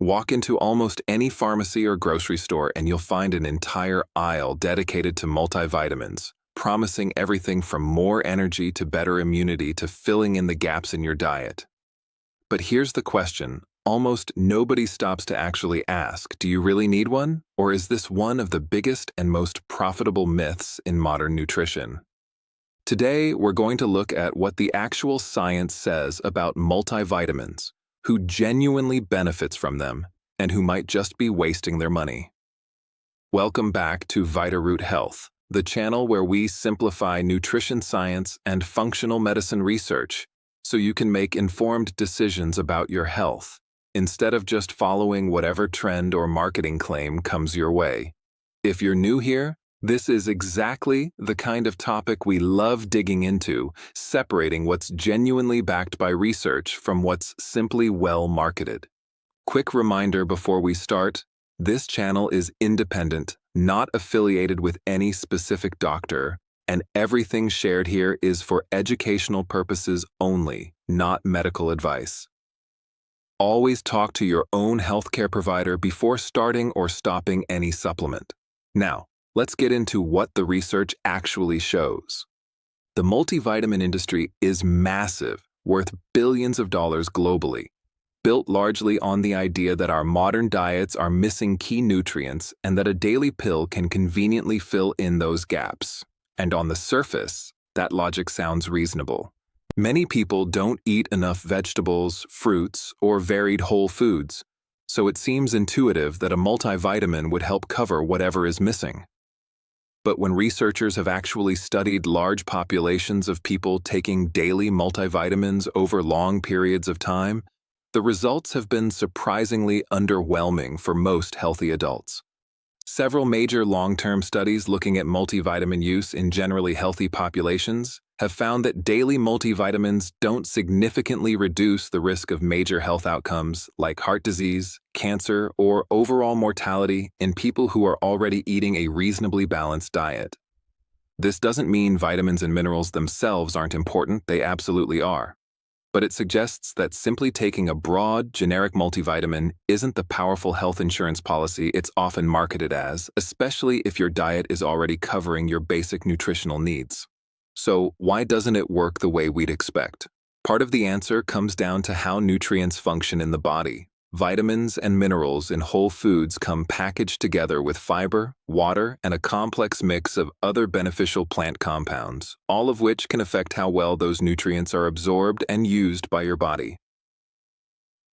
Walk into almost any pharmacy or grocery store and you'll find an entire aisle dedicated to multivitamins, promising everything from more energy to better immunity to filling in the gaps in your diet. But here's the question. Almost nobody stops to actually ask, do you really need one? Or is this one of the biggest and most profitable myths in modern nutrition? Today, we're going to look at what the actual science says about multivitamins, who genuinely benefits from them, and who might just be wasting their money. Welcome back to VitaRoot Health, the channel where we simplify nutrition science and functional medicine research so you can make informed decisions about your health, instead of just following whatever trend or marketing claim comes your way. If you're new here, this is exactly the kind of topic we love digging into, separating what's genuinely backed by research from what's simply well marketed. Quick reminder before we start, this channel is independent, not affiliated with any specific doctor, and everything shared here is for educational purposes only, not medical advice. Always talk to your own healthcare provider before starting or stopping any supplement. Now, let's get into what the research actually shows. The multivitamin industry is massive, worth billions of dollars globally, built largely on the idea that our modern diets are missing key nutrients and that a daily pill can conveniently fill in those gaps. And on the surface, that logic sounds reasonable. Many people don't eat enough vegetables, fruits, or varied whole foods, so it seems intuitive that a multivitamin would help cover whatever is missing. But when researchers have actually studied large populations of people taking daily multivitamins over long periods of time, the results have been surprisingly underwhelming for most healthy adults. Several major long-term studies looking at multivitamin use in generally healthy populations have found that daily multivitamins don't significantly reduce the risk of major health outcomes like heart disease, cancer, or overall mortality in people who are already eating a reasonably balanced diet. This doesn't mean vitamins and minerals themselves aren't important, they absolutely are. But it suggests that simply taking a broad, generic multivitamin isn't the powerful health insurance policy it's often marketed as, especially if your diet is already covering your basic nutritional needs. So, why doesn't it work the way we'd expect? Part of the answer comes down to how nutrients function in the body. Vitamins and minerals in whole foods come packaged together with fiber, water, and a complex mix of other beneficial plant compounds, all of which can affect how well those nutrients are absorbed and used by your body.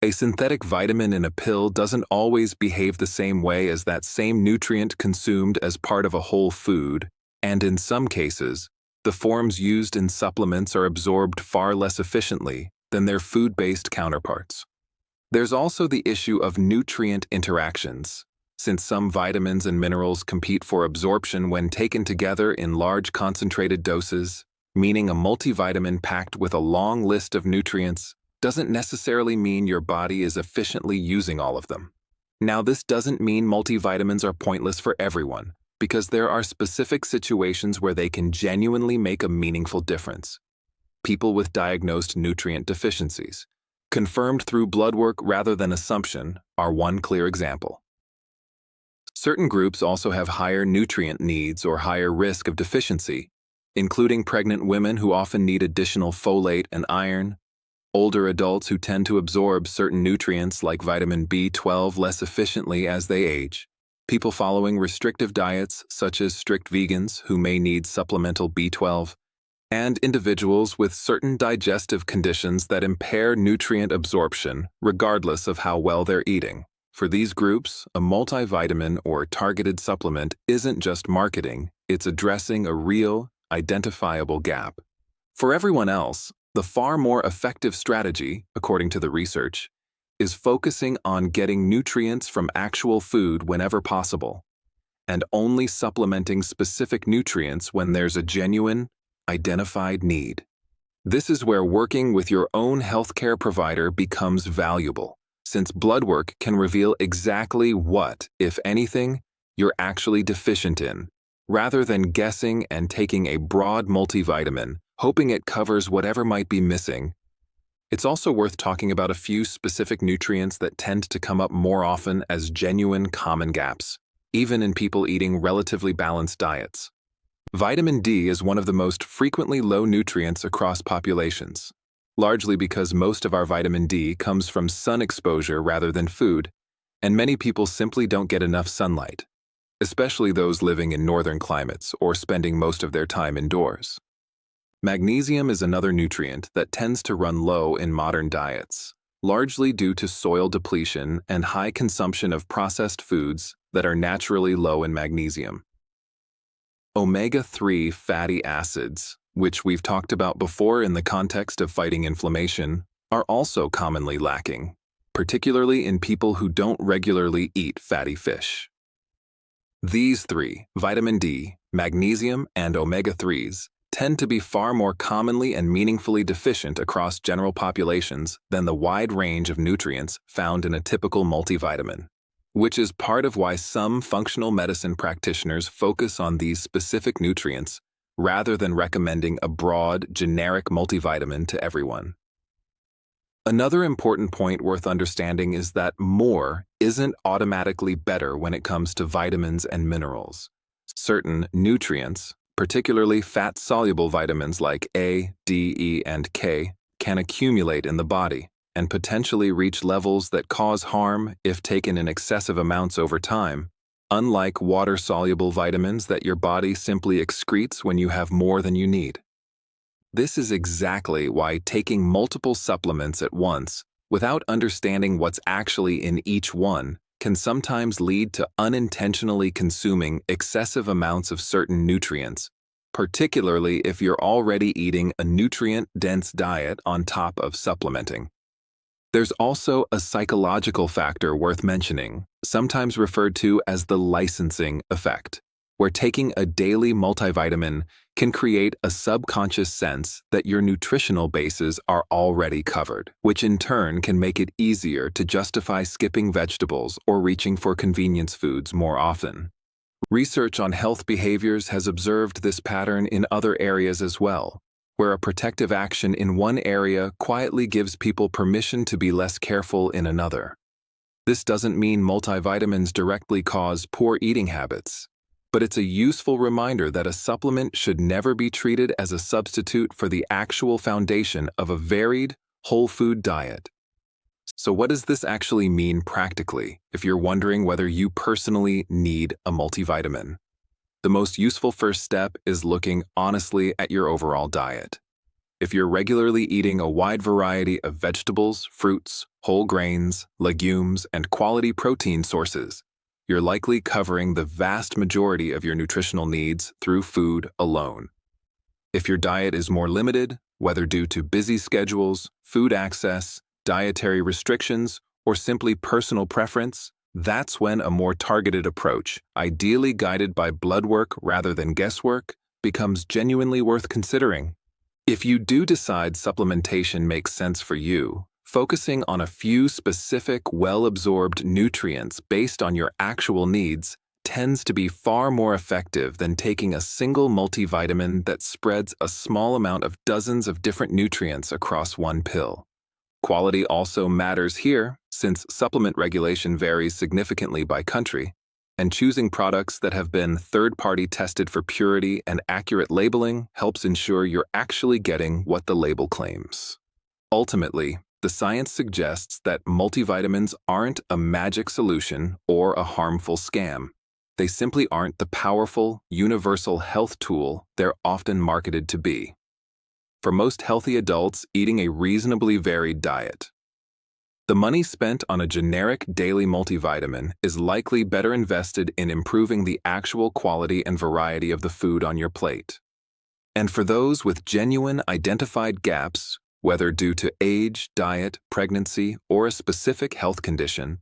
A synthetic vitamin in a pill doesn't always behave the same way as that same nutrient consumed as part of a whole food, and in some cases, the forms used in supplements are absorbed far less efficiently than their food-based counterparts. There's also the issue of nutrient interactions, since some vitamins and minerals compete for absorption when taken together in large concentrated doses, meaning a multivitamin packed with a long list of nutrients doesn't necessarily mean your body is efficiently using all of them. Now, this doesn't mean multivitamins are pointless for everyone, because there are specific situations where they can genuinely make a meaningful difference. People with diagnosed nutrient deficiencies, confirmed through blood work rather than assumption, are one clear example. Certain groups also have higher nutrient needs or higher risk of deficiency, including pregnant women who often need additional folate and iron, older adults who tend to absorb certain nutrients like vitamin B12 less efficiently as they age, people following restrictive diets such as strict vegans who may need supplemental B12, and individuals with certain digestive conditions that impair nutrient absorption regardless of how well they're eating. For these groups, a multivitamin or targeted supplement isn't just marketing, it's addressing a real, identifiable gap. For everyone else, the far more effective strategy, according to the research, is focusing on getting nutrients from actual food whenever possible, and only supplementing specific nutrients when there's a genuine, identified need. This is where working with your own healthcare provider becomes valuable, since blood work can reveal exactly what, if anything, you're actually deficient in, rather than guessing and taking a broad multivitamin, hoping it covers whatever might be missing. It's also worth talking about a few specific nutrients that tend to come up more often as genuine common gaps, even in people eating relatively balanced diets. Vitamin D is one of the most frequently low nutrients across populations, largely because most of our vitamin D comes from sun exposure rather than food, and many people simply don't get enough sunlight, especially those living in northern climates or spending most of their time indoors. Magnesium is another nutrient that tends to run low in modern diets, largely due to soil depletion and high consumption of processed foods that are naturally low in magnesium. Omega-3 fatty acids, which we've talked about before in the context of fighting inflammation, are also commonly lacking, particularly in people who don't regularly eat fatty fish. These three, vitamin D, magnesium, and omega-3s, tend to be far more commonly and meaningfully deficient across general populations than the wide range of nutrients found in a typical multivitamin, which is part of why some functional medicine practitioners focus on these specific nutrients rather than recommending a broad, generic multivitamin to everyone. Another important point worth understanding is that more isn't automatically better when it comes to vitamins and minerals. Certain nutrients, particularly fat-soluble vitamins like A, D, E, and K, can accumulate in the body and potentially reach levels that cause harm if taken in excessive amounts over time, unlike water-soluble vitamins that your body simply excretes when you have more than you need. This is exactly why taking multiple supplements at once, without understanding what's actually in each one, can sometimes lead to unintentionally consuming excessive amounts of certain nutrients, particularly if you're already eating a nutrient-dense diet on top of supplementing. There's also a psychological factor worth mentioning, sometimes referred to as the licensing effect, where taking a daily multivitamin can create a subconscious sense that your nutritional bases are already covered, which in turn can make it easier to justify skipping vegetables or reaching for convenience foods more often. Research on health behaviors has observed this pattern in other areas as well, where a protective action in one area quietly gives people permission to be less careful in another. This doesn't mean multivitamins directly cause poor eating habits, but it's a useful reminder that a supplement should never be treated as a substitute for the actual foundation of a varied, whole food diet. So what does this actually mean practically if you're wondering whether you personally need a multivitamin? The most useful first step is looking honestly at your overall diet. If you're regularly eating a wide variety of vegetables, fruits, whole grains, legumes, and quality protein sources, you're likely covering the vast majority of your nutritional needs through food alone. If your diet is more limited, whether due to busy schedules, food access, dietary restrictions, or simply personal preference, that's when a more targeted approach, ideally guided by blood work rather than guesswork, becomes genuinely worth considering. If you do decide supplementation makes sense for you, focusing on a few specific, well-absorbed nutrients based on your actual needs tends to be far more effective than taking a single multivitamin that spreads a small amount of dozens of different nutrients across one pill. Quality also matters here, since supplement regulation varies significantly by country, and choosing products that have been third-party tested for purity and accurate labeling helps ensure you're actually getting what the label claims. Ultimately, the science suggests that multivitamins aren't a magic solution or a harmful scam. They simply aren't the powerful, universal health tool they're often marketed to be. For most healthy adults eating a reasonably varied diet, the money spent on a generic daily multivitamin is likely better invested in improving the actual quality and variety of the food on your plate. And for those with genuine identified gaps, whether due to age, diet, pregnancy, or a specific health condition,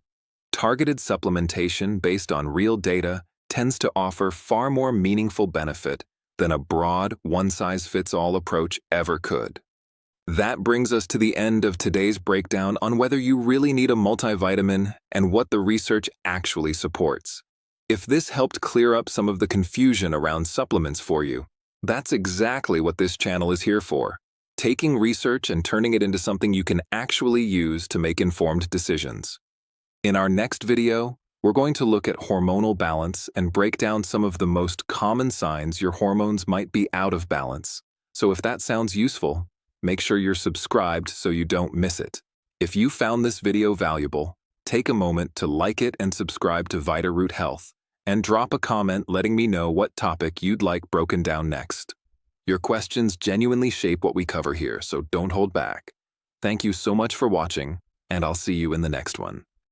targeted supplementation based on real data tends to offer far more meaningful benefit than a broad, one-size-fits-all approach ever could. That brings us to the end of today's breakdown on whether you really need a multivitamin and what the research actually supports. If this helped clear up some of the confusion around supplements for you, that's exactly what this channel is here for, taking research and turning it into something you can actually use to make informed decisions. In our next video, we're going to look at hormonal balance and break down some of the most common signs your hormones might be out of balance. So if that sounds useful, make sure you're subscribed so you don't miss it. If you found this video valuable, take a moment to like it and subscribe to VitaRoot Health, and drop a comment letting me know what topic you'd like broken down next. Your questions genuinely shape what we cover here, so don't hold back. Thank you so much for watching, and I'll see you in the next one.